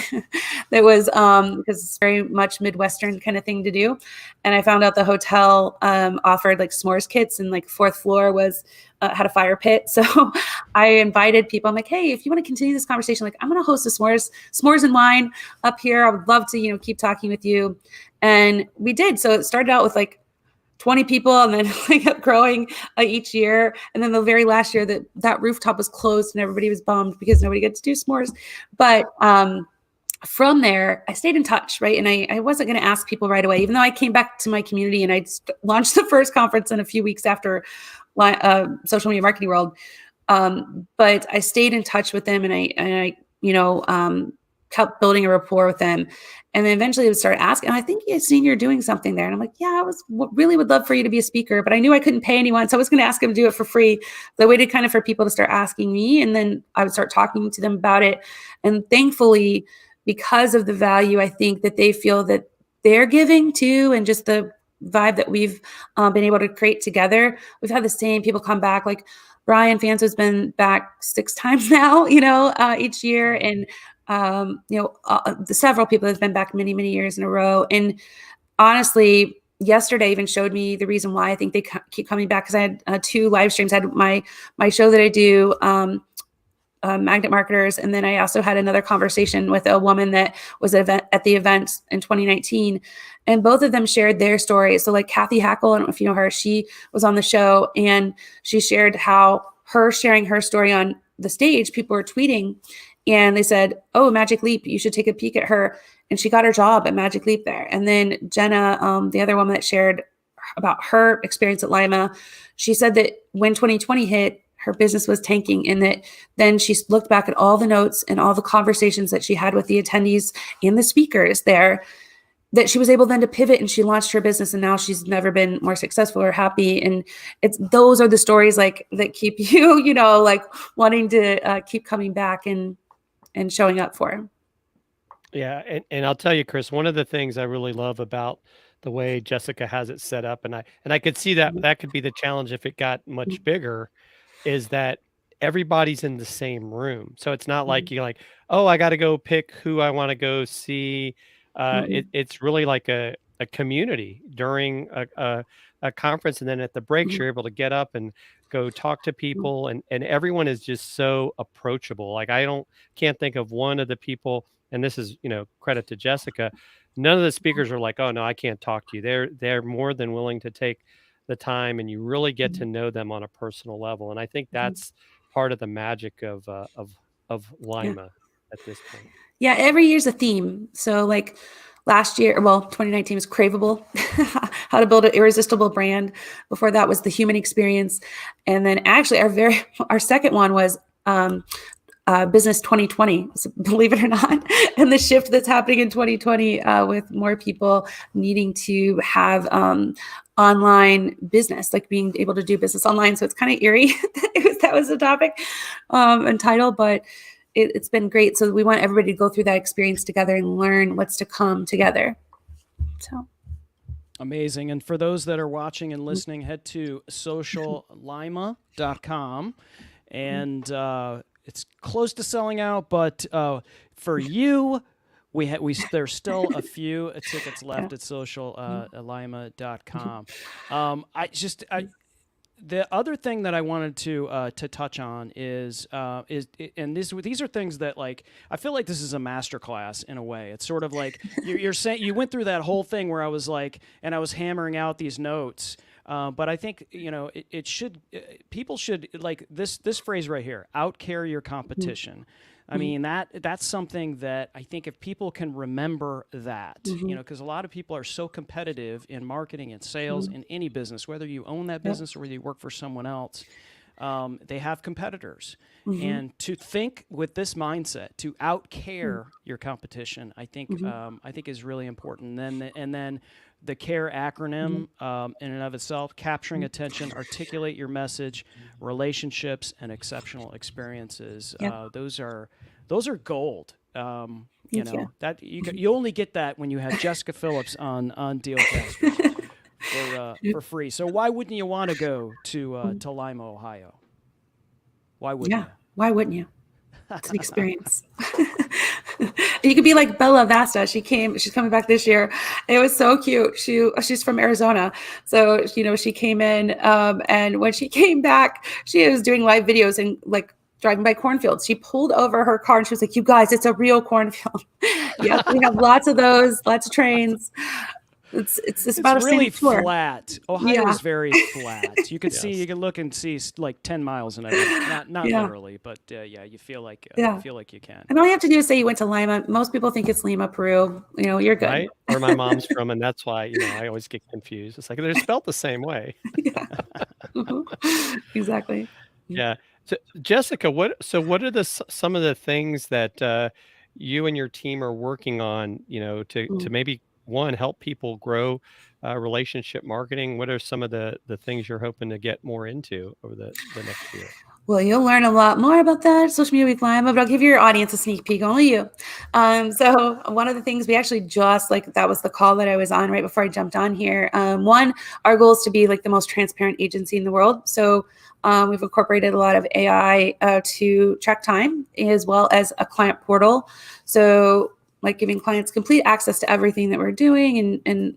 That was because it's very much Midwestern kind of thing to do. And I found out the hotel offered like s'mores kits, and like fourth floor was had a fire pit. So I invited people. I'm like, hey, if you want to continue this conversation, like I'm going to host a s'mores and wine up here. I would love to, keep talking with you. And we did. So it started out with like 20 people, and then it kept growing each year. And then the very last year that rooftop was closed and everybody was bummed because nobody gets to do s'mores. But from there, I stayed in touch, right? And I wasn't going to ask people right away, even though I came back to my community and I launched the first conference in a few weeks after social media marketing world. But I stayed in touch with them, and I kept building a rapport with them. And then eventually they would start asking, I think I've seen you're doing something there. And I'm like, yeah, really would love for you to be a speaker, but I knew I couldn't pay anyone. So I was going to ask them to do it for free. So I waited kind of for people to start asking me, and then I would start talking to them about it. And thankfully, because of the value, I think that they feel that they're giving to, and just the vibe that we've been able to create together, we've had the same people come back. Like Brian Fanso has been back 6 times now, each year. And several people have been back many, many years in a row. And honestly, yesterday even showed me the reason why I think they keep coming back, because I had 2 live streams. I had my show that I do, Magnet Marketers, and then I also had another conversation with a woman that was at the event in 2019, and both of them shared their story. So like Kathy Hackle, I don't know if you know her, she was on the show, and she shared how her sharing her story on the stage, people were tweeting, and they said, oh, Magic Leap, you should take a peek at her. And she got her job at Magic Leap there. And then Jenna, the other woman that shared about her experience at Lima, she said that when 2020 hit, her business was tanking, and that then she looked back at all the notes and all the conversations that she had with the attendees and the speakers there, that she was able then to pivot, and she launched her business, and now she's never been more successful or happy. And those are the stories like that keep you, like wanting to keep coming back and showing up for him. Yeah. And I'll tell you, Chris, one of the things I really love about the way Jessika has it set up, and I could see that could be the challenge if it got much bigger, is that everybody's in the same room. So it's not like you're like, oh, I got to go pick who I want to go see. It's really like a community during a conference. And then at the breaks, you're able to get up and go talk to people. And everyone is just so approachable. Like can't think of one of the people, and this is, credit to Jessika. None of the speakers are like, oh no, I can't talk to you. They're more than willing to take the time, and you really get to know them on a personal level. And I think that's part of the magic of Lima at this point. Yeah, every year's a theme. So like last year, 2019 was Craveable, how to build an irresistible brand. Before that was the human experience. And then actually our second one was Business 2020, so believe it or not, and the shift that's happening in 2020 with more people needing to have online business, like being able to do business online. So it's kind of eerie that was the topic and title, but it's been great. So we want everybody to go through that experience together and learn what's to come together. So amazing. And for those that are watching and listening, head to sociallima.com, and it's close to selling out, but for you, there's still a few tickets left at sociallima.com. The other thing that I wanted to touch on is these are things that, like, I feel like this is a masterclass in a way. It's sort of like you're saying you went through that whole thing where I was like, and I was hammering out these notes. But I think, people should, like this phrase right here, outcare your competition. I mean, that's something that I think if people can remember that, because a lot of people are so competitive in marketing and sales in any business, whether you own that business or whether you work for someone else, they have competitors. And to think with this mindset, to outcare your competition, I think is really important. And then the CARE acronym in and of itself, capturing attention, articulate your message, relationships, and exceptional experiences. Those are gold. That you only get that when you have Jessika Phillips on Dealcast for free. So why wouldn't you want to go to Lima, Ohio? Why wouldn't you? Why wouldn't you? It's an experience. You could be like Bella Vasta. She's coming back this year. It was so cute. She's from Arizona. So, she came in, and when she came back, she was doing live videos and like driving by cornfields. She pulled over her car and she was like, you guys, it's a real cornfield. Yeah, we have lots of those, lots of trains. It's about really a tour. Flat. Ohio is very flat. You can see, you can look and see like 10 miles in it. Not literally, but you feel like you can. And all you have to do is say you went to Lima. Most people think it's Lima, Peru. You're good. Right? Where my mom's from, and that's why I always get confused. It's like they're spelled the same way. Exactly. Yeah. So, Jessika, what are some of the things that you and your team are working on? To maybe help people grow relationship marketing. What are some of the things you're hoping to get more into over the next year? Well, you'll learn a lot more about that at Social Media Week Lima, but I'll give your audience a sneak peek, only you. So one of the things we actually that was the call that I was on right before I jumped on here. One, our goal is to be like the most transparent agency in the world. So we've incorporated a lot of AI to track time, as well as a client portal. So like giving clients complete access to everything that we're doing and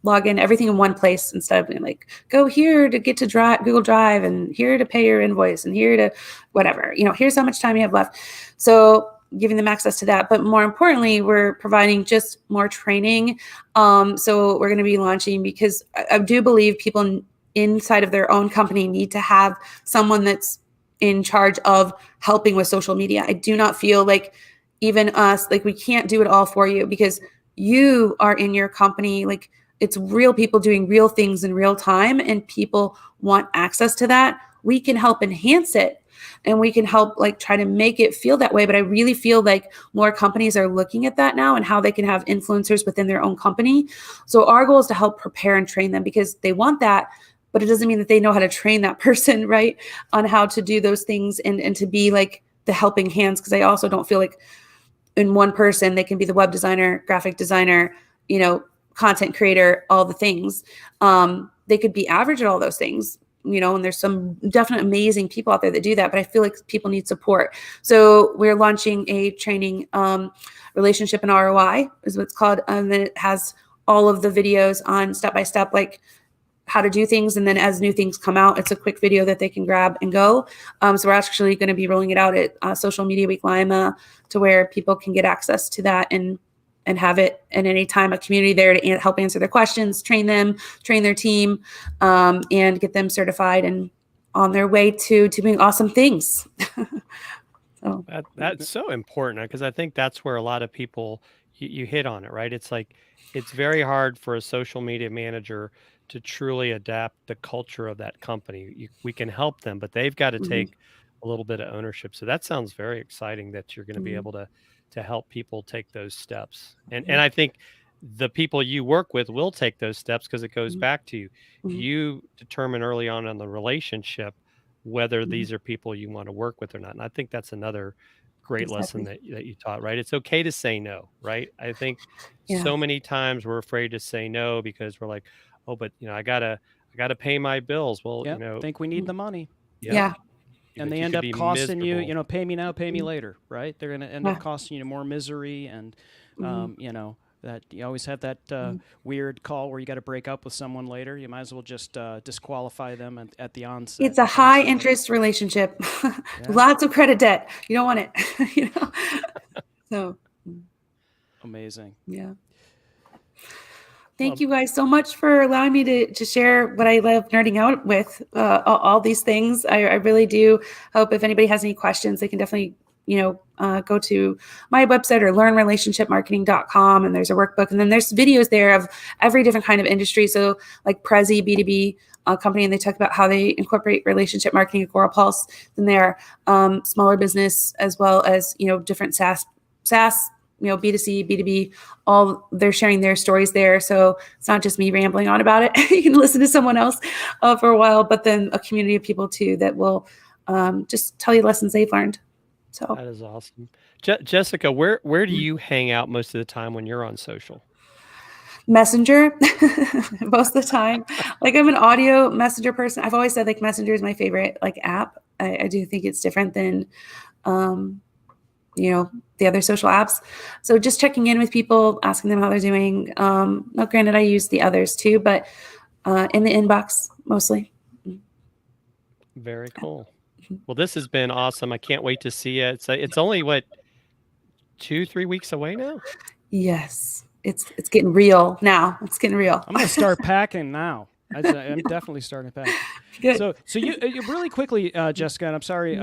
log in everything in one place instead of being like, go here to get to Google Drive and here to pay your invoice and here to whatever, here's how much time you have left. So giving them access to that. But more importantly, we're providing just more training. So we're going to be launching, because I do believe people inside of their own company need to have someone that's in charge of helping with social media. I do not feel like even us, like we can't do it all for you, because you are in your company. Like it's real people doing real things in real time, and people want access to that. We can help enhance it, and we can help like try to make it feel that way. But I really feel like more companies are looking at that now and how they can have influencers within their own company. So our goal is to help prepare and train them, because they want that, but it doesn't mean that they know how to train that person, right, on how to do those things and to be like the helping hands. Because I also don't feel like in one person they can be the web designer, graphic designer, content creator, all the things. They could be average at all those things, and there's some definite amazing people out there that do that, but I feel like people need support. So we're launching a training, relationship and ROI is what it's called. And then it has all of the videos on step-by-step, like how to do things. And then as new things come out, it's a quick video that they can grab and go. So we're actually going to be rolling it out at Social Media Week Lima, to where people can get access to that and have it at any time, a community there to help answer their questions, train their team, and get them certified and on their way to doing awesome things. So That's so important, because I think that's where a lot of people, you hit on it, right? It's like, it's very hard for a social media manager to truly adapt the culture of that company. We can help them, but they've got to take a little bit of ownership. So that sounds very exciting, that you're going to be able to help people take those steps. And I think the people you work with will take those steps, because it goes back to you. You determine early on the relationship whether these are people you want to work with or not. And I think that's another great lesson that you taught, right? It's okay to say no, right? I think so many times we're afraid to say no because we're like, oh, but I gotta pay my bills. Well, think we need the money. Yeah. And they end up costing you, pay me now, pay me later, right? They're going to end up costing you more misery, and that you always have that weird call where you got to break up with someone later. You might as well just disqualify them at the onset. It's a high interest relationship. Lots of credit debt. You don't want it. So amazing. Yeah. Thank you guys so much for allowing me to share what I love nerding out with, all these things. I really do hope if anybody has any questions, they can definitely, go to my website or learnrelationshipmarketing.com, and there's a workbook. And then there's videos there of every different kind of industry. So like Prezi, B2B company, and they talk about how they incorporate relationship marketing at Agorapulse. Then there are smaller business, as well as, different SaaS, B2C, B2B, all, they're sharing their stories there. So it's not just me rambling on about it. You can listen to someone else for a while, but then a community of people too that will just tell you lessons they've learned. So that is awesome. Jessika, where do you hang out most of the time when you're on social? Messenger, most of the time. Like, I'm an audio messenger person. I've always said like Messenger is my favorite app. I do think it's different than the other social apps. So just checking in with people, asking them how they're doing. Now, granted, I use the others too, but in the inbox mostly. Very cool. Well, this has been awesome. I can't wait to see it. It's only 2-3 weeks away now. Yes, it's getting real now. It's getting real. I'm gonna start packing now. I'm definitely starting to pack. Good. So you really quickly, Jessika, and I'm sorry,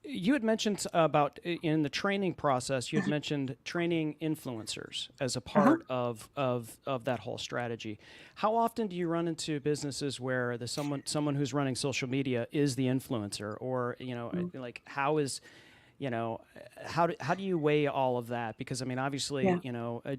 you had mentioned about in the training process, you had mentioned training influencers as a part of that whole strategy. How often do you run into businesses where someone who's running social media is the influencer, or like how is how do you weigh all of that? Because I mean, obviously,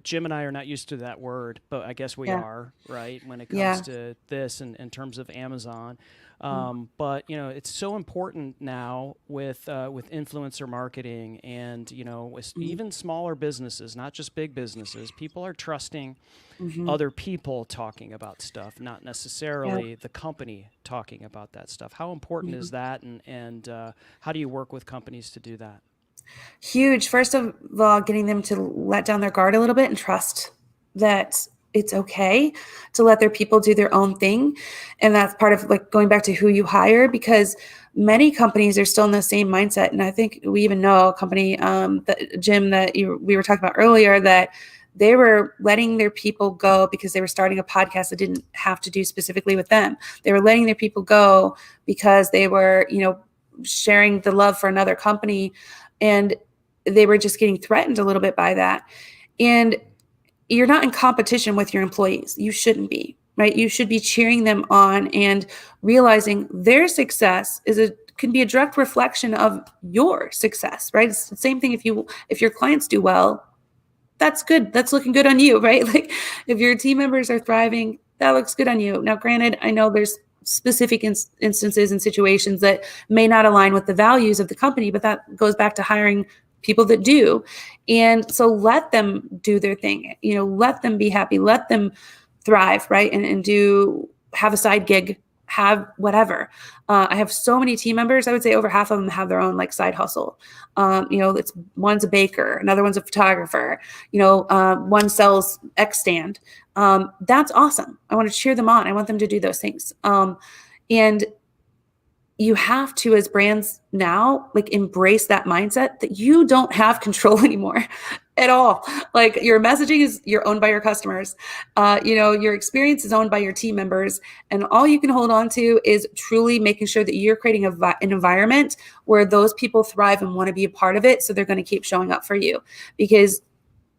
Jim and I are not used to that word, but I guess we are, right? When it comes to this in terms of Amazon. But it's so important now with influencer marketing, and with even smaller businesses, not just big businesses. People are trusting other people talking about stuff, not necessarily the company talking about that stuff. How important is that, and how do you work with companies to do that? Huge. First of all, getting them to let down their guard a little bit and trust that it's okay to let their people do their own thing. And that's part of going back to who you hire, because many companies are still in the same mindset. And I think we even know a company, Jim, that we were talking about earlier, that they were letting their people go because they were starting a podcast that didn't have to do specifically with them. They were letting their people go because they were, sharing the love for another company, and they were just getting threatened a little bit by that. And you're not in competition with your employees. You shouldn't be, right? You should be cheering them on and realizing their success can be a direct reflection of your success, right? It's the same thing if your clients do well, that's good. That's looking good on you, right? Like, if your team members are thriving, that looks good on you. Now, granted, I know there's specific instances and situations that may not align with the values of the company, but that goes back to hiring people that do. And so let them do their thing, let them be happy, let them thrive, right? And have a side gig have whatever. I have so many team members. I would say over half of them have their own like side hustle. It's one's a baker, another one's a photographer. One sells X stand. That's awesome. I want to cheer them on. I want them to do those things. And you have to, as brands now, like embrace that mindset that you don't have control anymore at all. Like your messaging you're owned by your customers. Your experience is owned by your team members. And all you can hold on to is truly making sure that you're creating an environment where those people thrive and want to be a part of it. So they're going to keep showing up for you, because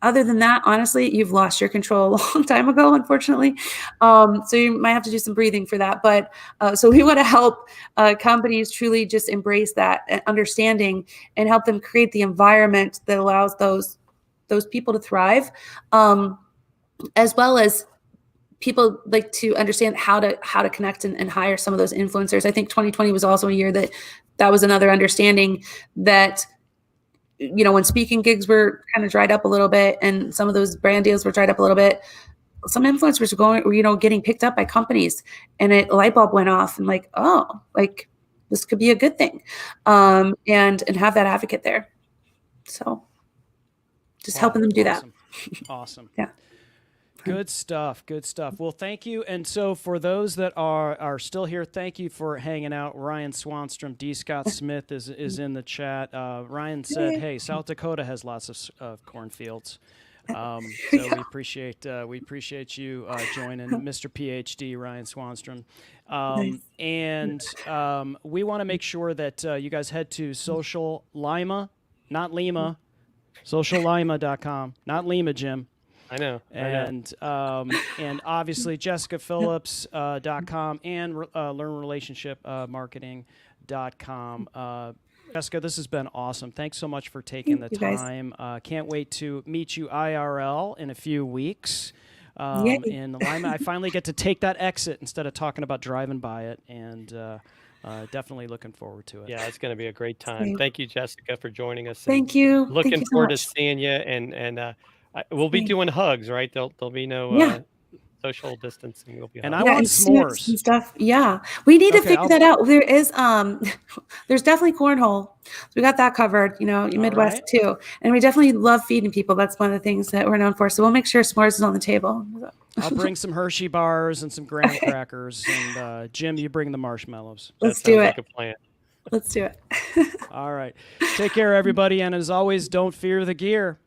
other than that, honestly, you've lost your control a long time ago, unfortunately. So you might have to do some breathing for that. But so we want to help companies truly just embrace that understanding and help them create the environment that allows those people to thrive, as well as people like to understand how to connect and hire some of those influencers. I think 2020 was also a year that was another understanding that, when speaking gigs were kind of dried up a little bit and some of those brand deals were dried up a little bit, some influencers were getting picked up by companies, and a light bulb went off and like, oh, like this could be a good thing. And have that advocate there. So just helping them do that. Awesome. Yeah. Good stuff. Good stuff. Well, thank you. And so for those that are still here, thank you for hanging out. Ryan Swanstrom, D. Scott Smith is in the chat. Ryan said, hey, South Dakota has lots of cornfields. So we appreciate you joining, Mr. PhD, Ryan Swanstrom. Nice. And we want to make sure that you guys head to Social Lima, not Lima, sociallima.com, not Lima, Jim. I know. And obviously JessikaPhillips.com and LearnRelationshipMarketing.com. Jessica, this has been awesome. Thanks so much for taking the time. Can't wait to meet you IRL in a few weeks in Lima. I finally get to take that exit instead of talking about driving by it, and definitely looking forward to it. Yeah, it's going to be a great time. Thank you, Jessica, for joining us. Thank you. Looking forward to seeing you, and we'll be doing hugs, right? There'll be no social distancing. We'll be and I want s'mores and stuff. Yeah, we need to figure that out. There is there's definitely cornhole. So we got that covered. Midwest too, and we definitely love feeding people. That's one of the things that we're known for. So we'll make sure s'mores is on the table. I'll bring some Hershey bars and some graham crackers, and Jim, you bring the marshmallows. Let's do it. Like a plan. Let's do it. All right. Take care, everybody, and as always, don't fear the gear.